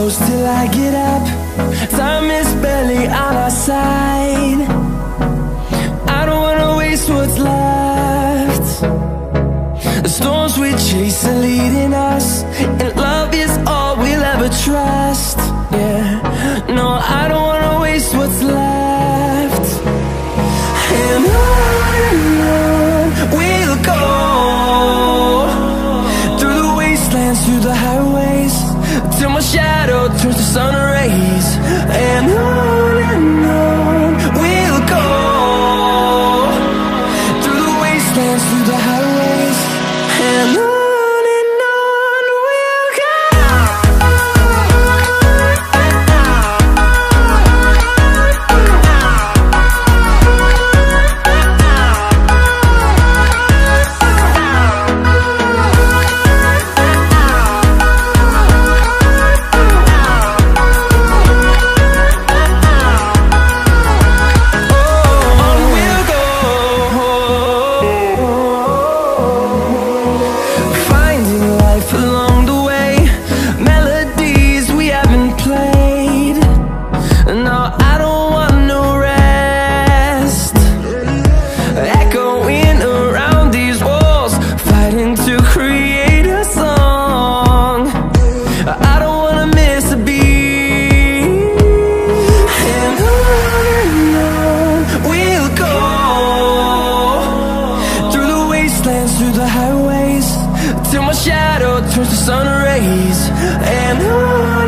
close till I get up. Time is barely on our side. I don't wanna waste what's left. The storms we chase are leading us, and love is all we'll ever trust. Yeah, no, I don't wanna waste what's left. And on we'll go, through the wastelands, through the highways, till my shadow turns to sun rays. And on we'll go, through the wastelands, through the highways, and on we'll go. Through the highways, till my shadow turns to sun rays. And on